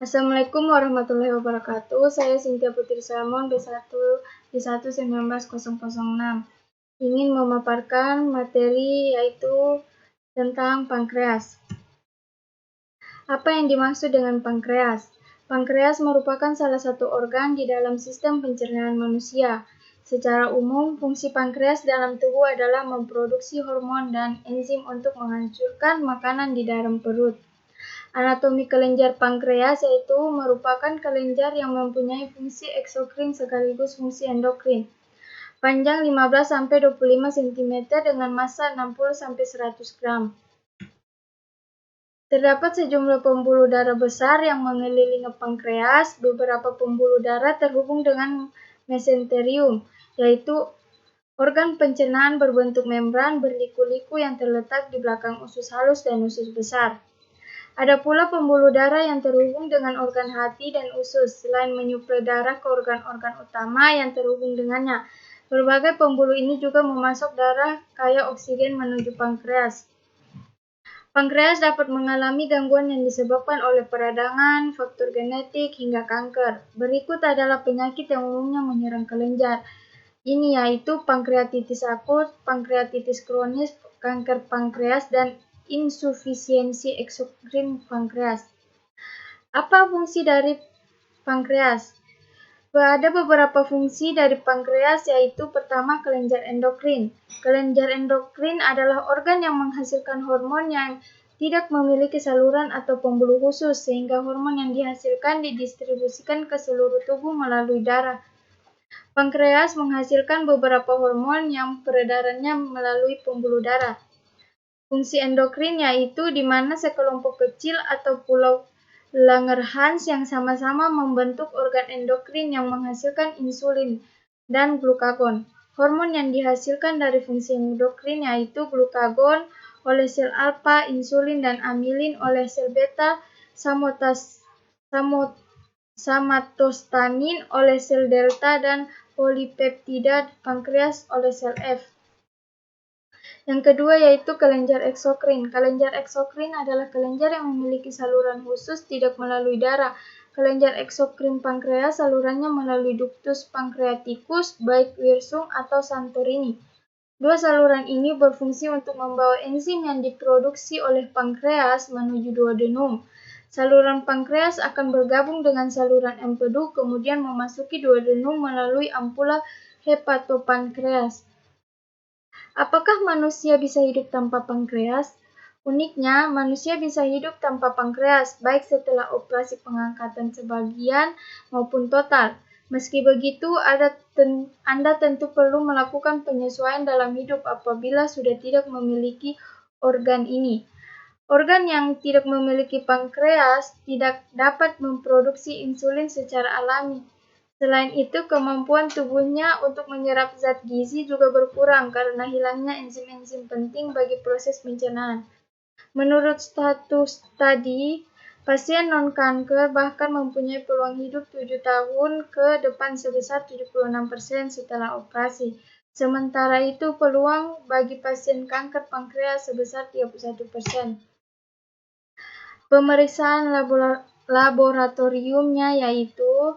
Assalamualaikum warahmatullahi wabarakatuh. Saya Cynthia Putri Salmon B1 190006. Ingin memaparkan materi yaitu tentang pankreas. Apa yang dimaksud dengan pankreas? Pankreas merupakan salah satu organ di dalam sistem pencernaan manusia. Secara umum, fungsi pankreas dalam tubuh adalah memproduksi hormon dan enzim untuk menghancurkan makanan di dalam perut. Anatomi kelenjar pankreas yaitu merupakan kelenjar yang mempunyai fungsi eksokrin sekaligus fungsi endokrin. Panjang 15-25 cm dengan massa 60-100 gram. Terdapat sejumlah pembuluh darah besar yang mengelilingi pankreas. Beberapa pembuluh darah terhubung dengan mesenterium, yaitu organ pencernaan berbentuk membran berliku-liku yang terletak di belakang usus halus dan usus besar. Ada pula pembuluh darah yang terhubung dengan organ hati dan usus, selain menyuplai darah ke organ-organ utama yang terhubung dengannya. Berbagai pembuluh ini juga memasok darah kaya oksigen menuju pankreas. Pankreas dapat mengalami gangguan yang disebabkan oleh peradangan, faktor genetik, hingga kanker. Berikut adalah penyakit yang umumnya menyerang kelenjar. Ini yaitu pankreatitis akut, pankreatitis kronis, kanker pankreas, dan insufisiensi eksokrin pankreas. Apa fungsi dari pankreas? Ada beberapa fungsi dari pankreas, yaitu pertama, kelenjar endokrin. Kelenjar endokrin adalah organ yang menghasilkan hormon yang tidak memiliki saluran atau pembuluh khusus, sehingga hormon yang dihasilkan didistribusikan ke seluruh tubuh melalui darah. Pankreas menghasilkan beberapa hormon yang peredarannya melalui pembuluh darah. Fungsi endokrin yaitu di mana sekelompok kecil atau pulau Langerhans yang sama-sama membentuk organ endokrin yang menghasilkan insulin dan glukagon. Hormon yang dihasilkan dari fungsi endokrin yaitu glukagon oleh sel alfa, insulin dan amilin oleh sel beta, somatostatin oleh sel delta, dan polipeptida pankreas oleh sel F. Yang kedua yaitu kelenjar eksokrin. Kelenjar eksokrin adalah kelenjar yang memiliki saluran khusus tidak melalui darah. Kelenjar eksokrin pankreas salurannya melalui ductus pancreaticus, baik Wirsung atau Santorini. Dua saluran ini berfungsi untuk membawa enzim yang diproduksi oleh pankreas menuju duodenum. Saluran pankreas akan bergabung dengan saluran empedu, kemudian memasuki duodenum melalui ampula hepatopankreas. Apakah manusia bisa hidup tanpa pankreas? Uniknya, manusia bisa hidup tanpa pankreas, baik setelah operasi pengangkatan sebagian maupun total. Meski begitu, Anda tentu perlu melakukan penyesuaian dalam hidup apabila sudah tidak memiliki organ ini. Organ yang tidak memiliki pankreas tidak dapat memproduksi insulin secara alami. Selain itu, kemampuan tubuhnya untuk menyerap zat gizi juga berkurang karena hilangnya enzim-enzim penting bagi proses pencernaan. Menurut status tadi, pasien non-kanker bahkan mempunyai peluang hidup 7 tahun ke depan sebesar 76% setelah operasi. Sementara itu, peluang bagi pasien kanker pankreas sebesar 31%. Pemeriksaan laboratoriumnya yaitu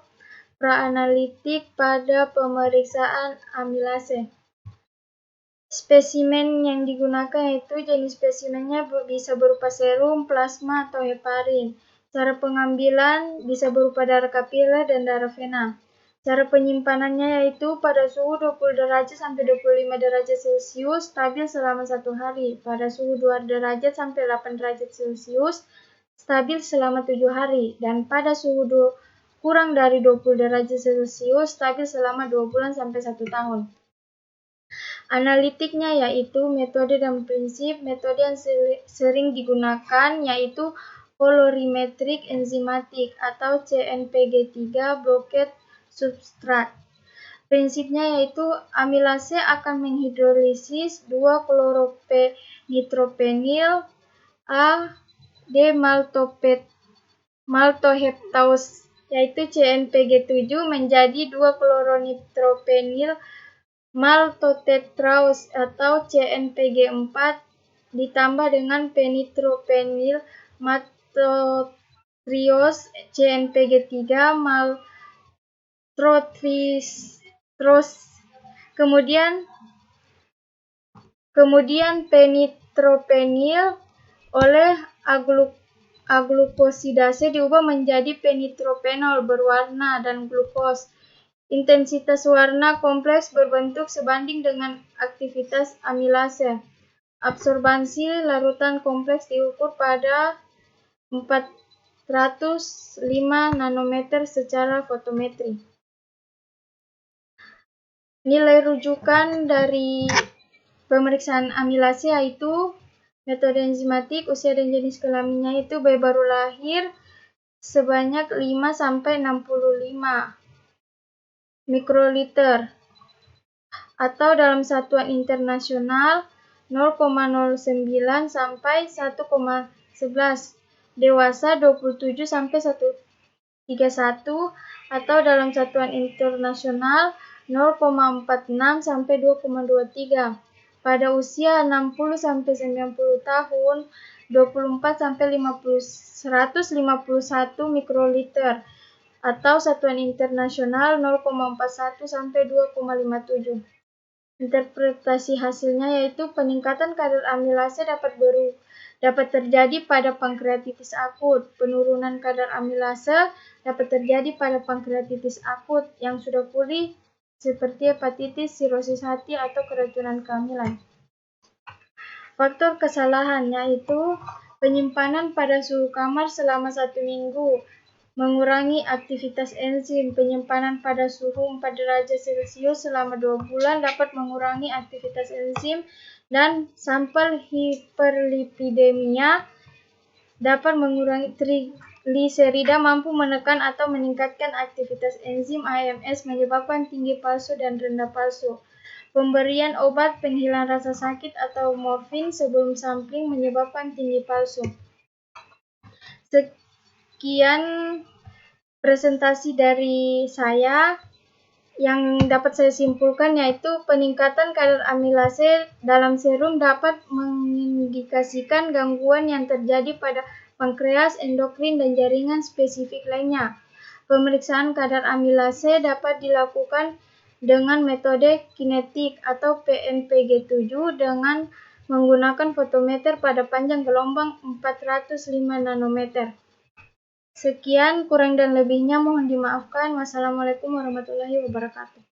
praanalitik pada pemeriksaan amilase. Spesimen yang digunakan yaitu jenis spesimennya bisa berupa serum, plasma, atau heparin. Cara pengambilan bisa berupa darah kapiler dan darah vena. Cara penyimpanannya yaitu pada suhu 20 derajat sampai 25 derajat Celcius stabil selama 1 hari. Pada suhu 2 derajat sampai 8 derajat Celcius stabil selama 7 hari. Dan pada suhu kurang dari 20 derajat Celcius stabil selama 2 bulan sampai 1 tahun. Analitiknya yaitu metode dan prinsip. Metode yang sering digunakan yaitu polarimetrik enzimatik atau CNPG3 blockade substrat. Prinsipnya yaitu amilase akan menghidrolisis 2-kloropenitropenil A-D-maltoheptause yaitu CNPG7 menjadi 2-kloronitropenil maltotetraose atau CNPG4 ditambah dengan penitropenil triose, CNPG3, maltodextros, kemudian fenitropenil oleh aglukosidase diubah menjadi fenitropenol berwarna dan glukos. Intensitas warna kompleks berbentuk sebanding dengan aktivitas amilase. Absorbansi larutan kompleks diukur pada 405 nanometer secara fotometri. Nilai rujukan dari pemeriksaan amilase yaitu metode enzimatik, usia dan jenis kelaminnya itu bayi baru lahir sebanyak 5-65 mikroliter atau dalam satuan internasional 0,09 sampai 1,11, dewasa 27 sampai 131 atau dalam satuan internasional 0,46 sampai 2,23. Pada usia 60 sampai 90 tahun 24 sampai 151 mikroliter atau satuan internasional 0,41 sampai 2,57. Interpretasi hasilnya yaitu peningkatan kadar amilase dapat terjadi pada pankreatitis akut. Penurunan kadar amilase dapat terjadi pada pankreatitis akut yang sudah pulih seperti hepatitis, sirosis hati, atau keracunan kehamilan. Faktor kesalahan yaitu penyimpanan pada suhu kamar selama 1 minggu, mengurangi aktivitas enzim. Penyimpanan pada suhu 4 derajat Celcius selama 2 bulan dapat mengurangi aktivitas enzim, dan sampel hiperlipidemia dapat mengurangi trigliserida, mampu menekan atau meningkatkan aktivitas enzim AMS, menyebabkan tinggi palsu dan rendah palsu. Pemberian obat penghilang rasa sakit atau morfin sebelum sampling menyebabkan tinggi palsu. Sekian presentasi dari saya. Yang dapat saya simpulkan yaitu peningkatan kadar amilase dalam serum dapat mengindikasikan gangguan yang terjadi pada pankreas, endokrin, dan jaringan spesifik lainnya. Pemeriksaan kadar amilase dapat dilakukan dengan metode kinetik atau PNPG7 dengan menggunakan fotometer pada panjang gelombang 405 nanometer. Sekian, kurang dan lebihnya mohon dimaafkan. Wassalamualaikum warahmatullahi wabarakatuh.